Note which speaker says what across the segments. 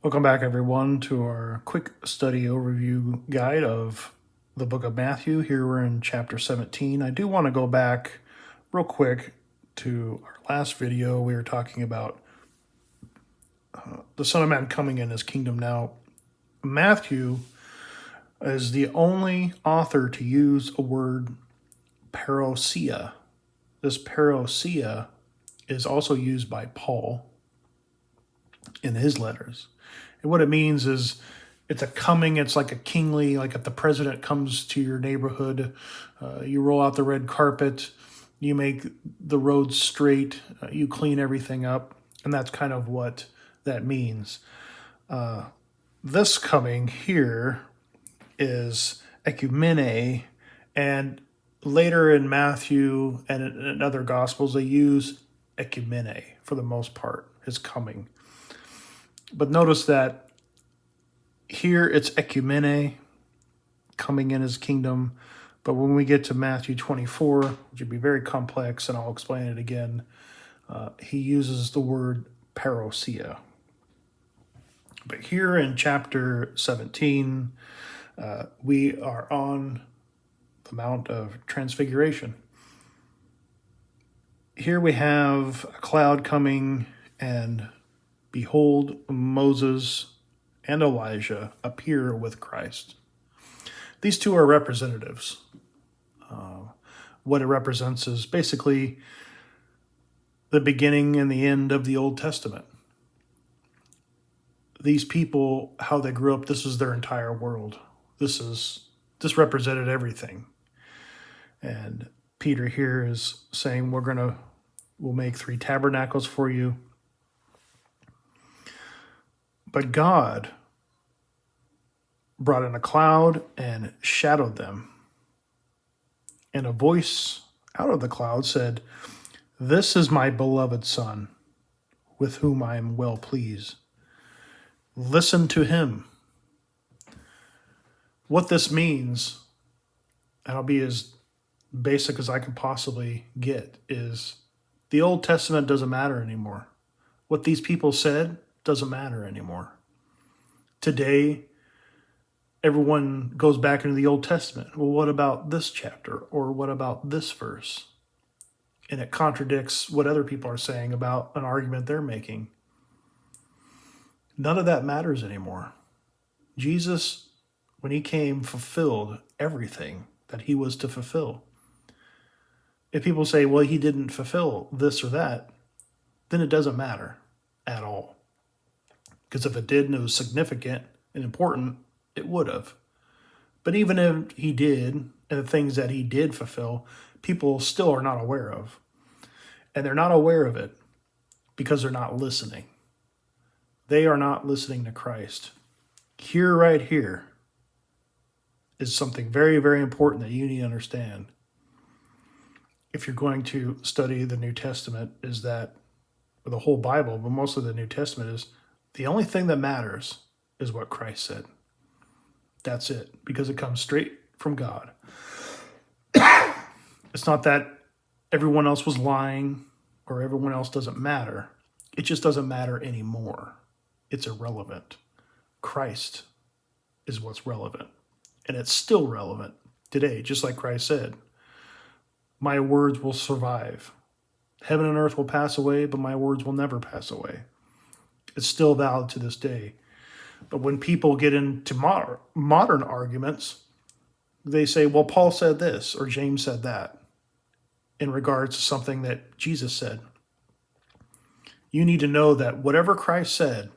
Speaker 1: Welcome back, everyone, to our quick study overview guide of the book of Matthew. Here we're in chapter 17. I do want to go back real quick to our last video. We were talking about the Son of Man coming in his kingdom. Now, Matthew is the only author to use a word parousia. This parousia is also used by Paul in his letters. And what it means is it's a coming, it's like a kingly, like if the president comes to your neighborhood, you roll out the red carpet, you make the roads straight, you clean everything up. And that's kind of what that means. This coming here is ecumene, and later in Matthew and in other gospels, they use ecumene for the most part, his coming. But notice that here it's ecumene, coming in his kingdom. But when we get to Matthew 24, which would be very complex, and I'll explain it again, he uses the word parousia. But here in chapter 17, we are on the Mount of Transfiguration. Here we have a cloud coming, and behold, Moses and Elijah appear with Christ. These two are representatives. What it represents is basically the beginning and the end of the Old Testament. These people, how they grew up, this is their entire world. This represented everything. And Peter here is saying, we'll make 3 tabernacles for you. But God brought in a cloud and shadowed them. And a voice out of the cloud said, "This is my beloved Son, with whom I am well pleased. Listen to him." What this means, and I'll be as basic as I can possibly get, is the Old Testament doesn't matter anymore. What these people said doesn't matter anymore. Today, everyone goes back into the Old Testament. Well, what about this chapter? Or what about this verse? And it contradicts what other people are saying about an argument they're making. None of that matters anymore. Jesus, when he came, fulfilled everything that he was to fulfill. If people say, well, he didn't fulfill this or that, then it doesn't matter at all. Because if it did and it was significant and important, it would have. But even if he did, and the things that he did fulfill, people still are not aware of. And they're not aware of it because they're not listening. They are not listening to Christ. Here, right here, is something very, very important that you need to understand if you're going to study the New Testament, is that, or the whole Bible, but most of the New Testament, is the only thing that matters is what Christ said. That's it, because it comes straight from God. It's not that everyone else was lying or everyone else doesn't matter. It just doesn't matter anymore. It's irrelevant. Christ is what's relevant. And it's still relevant today, just like Christ said. My words will survive. Heaven and earth will pass away, but my words will never pass away. It's still valid to this day. But when people get into modern arguments, they say, well, Paul said this or James said that in regards to something that Jesus said. You need to know that whatever Christ said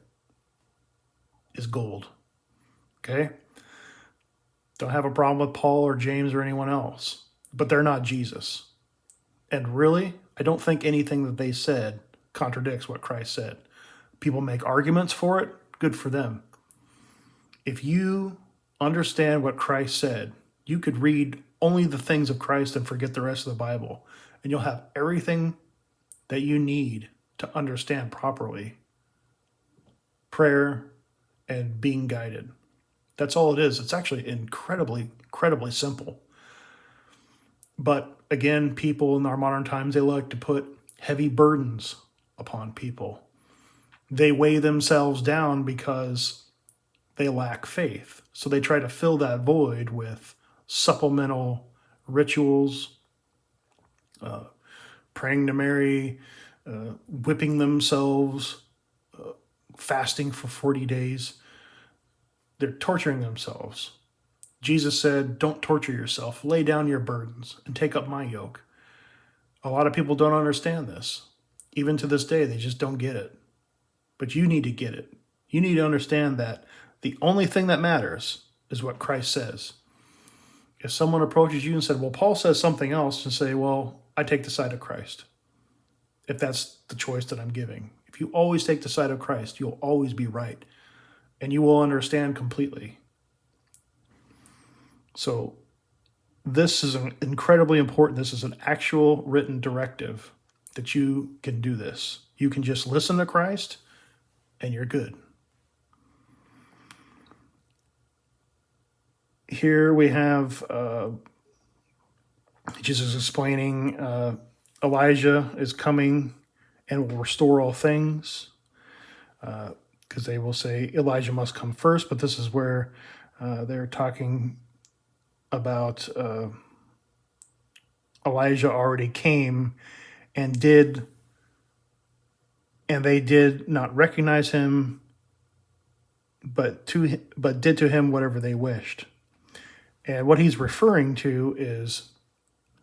Speaker 1: is gold. Okay? Don't have a problem with Paul or James or anyone else, but they're not Jesus. And really, I don't think anything that they said contradicts what Christ said. People make arguments for it, good for them. If you understand what Christ said, you could read only the things of Christ and forget the rest of the Bible, and you'll have everything that you need to understand properly prayer and being guided. That's all it is. It's actually incredibly simple. But again, people in our modern times, they like to put heavy burdens upon people. they weigh themselves down because they lack faith. So they try to fill that void with supplemental rituals, praying to Mary, whipping themselves, fasting for 40 days. They're torturing themselves. Jesus said, don't torture yourself. Lay down your burdens and take up my yoke. A lot of people don't understand this. Even to this day, they just don't get it. But you need to get it. You need to understand that the only thing that matters is what Christ says. If someone approaches you and said, well, Paul says something else, and say, well, I take the side of Christ. If that's the choice that I'm giving. If you always take the side of Christ, you'll always be right. And you will understand completely. So this is incredibly important. This is an actual written directive that you can do this. You can just listen to Christ and you're good. Here we have Jesus explaining Elijah is coming and will restore all things, because they will say Elijah must come first, but this is where they're talking about Elijah already came and they did not recognize him, but did to him whatever they wished. And what he's referring to is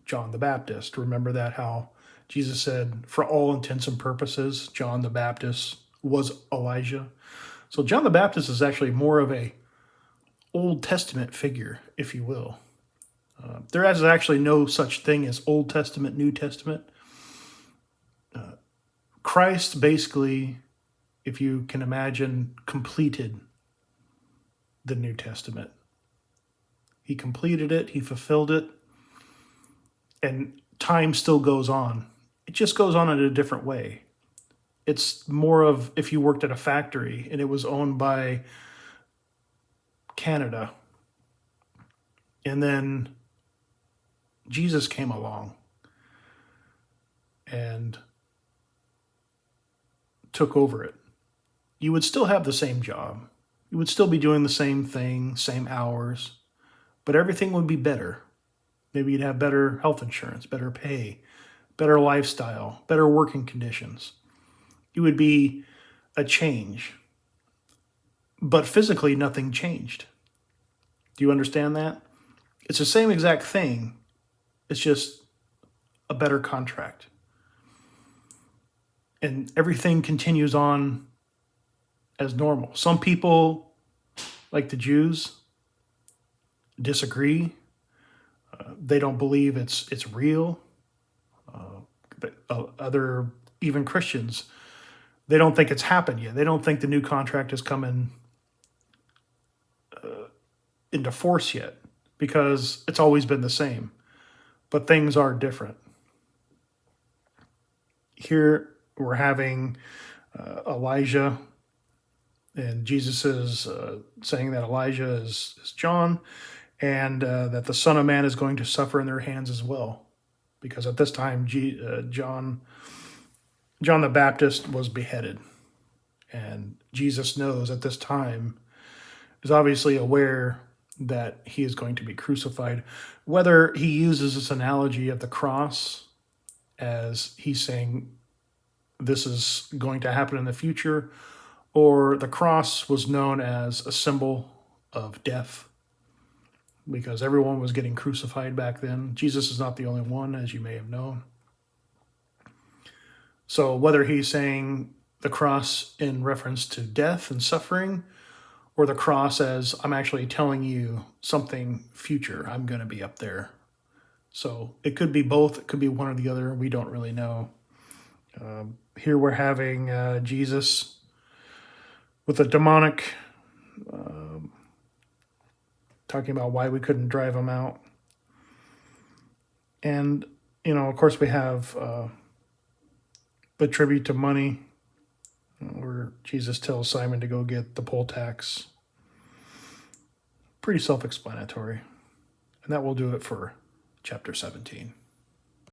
Speaker 1: John the Baptist. Remember that, how Jesus said, for all intents and purposes, John the Baptist was Elijah. So John the Baptist is actually more of a Old Testament figure, if you will. There is actually no such thing as Old Testament, New Testament. Christ basically, if you can imagine, completed the New Testament. He completed it, he fulfilled it, and time still goes on. It just goes on in a different way. It's more of if you worked at a factory and it was owned by Canada, and then Jesus came along and took over it. You would still have the same job. You would still be doing the same thing, same hours, but everything would be better. Maybe you'd have better health insurance, better pay, better lifestyle, better working conditions. It would be a change. But physically, nothing changed. Do you understand that? It's the same exact thing. It's just a better contract. And everything continues on as normal. Some people, like the Jews, disagree. They don't believe it's real. Other, even Christians, they don't think it's happened yet. They don't think the new contract has come into force yet, because it's always been the same. But things are different. Here we're having Elijah, and Jesus is saying that Elijah is John, and that the Son of Man is going to suffer in their hands as well. Because at this time, John the Baptist was beheaded. And Jesus knows at this time, is obviously aware that he is going to be crucified. Whether he uses this analogy of the cross as he's saying this is going to happen in the future, or the cross was known as a symbol of death, because everyone was getting crucified back then. Jesus is not the only one, as you may have known. So whether he's saying the cross in reference to death and suffering, or the cross as I'm actually telling you something future, I'm going to be up there. So it could be both. It could be one or the other. We don't really know. Here we're having Jesus with a demonic, talking about why we couldn't drive him out. And, of course we have the tribute to money, where Jesus tells Simon to go get the poll tax. Pretty self-explanatory. And that will do it for chapter 17.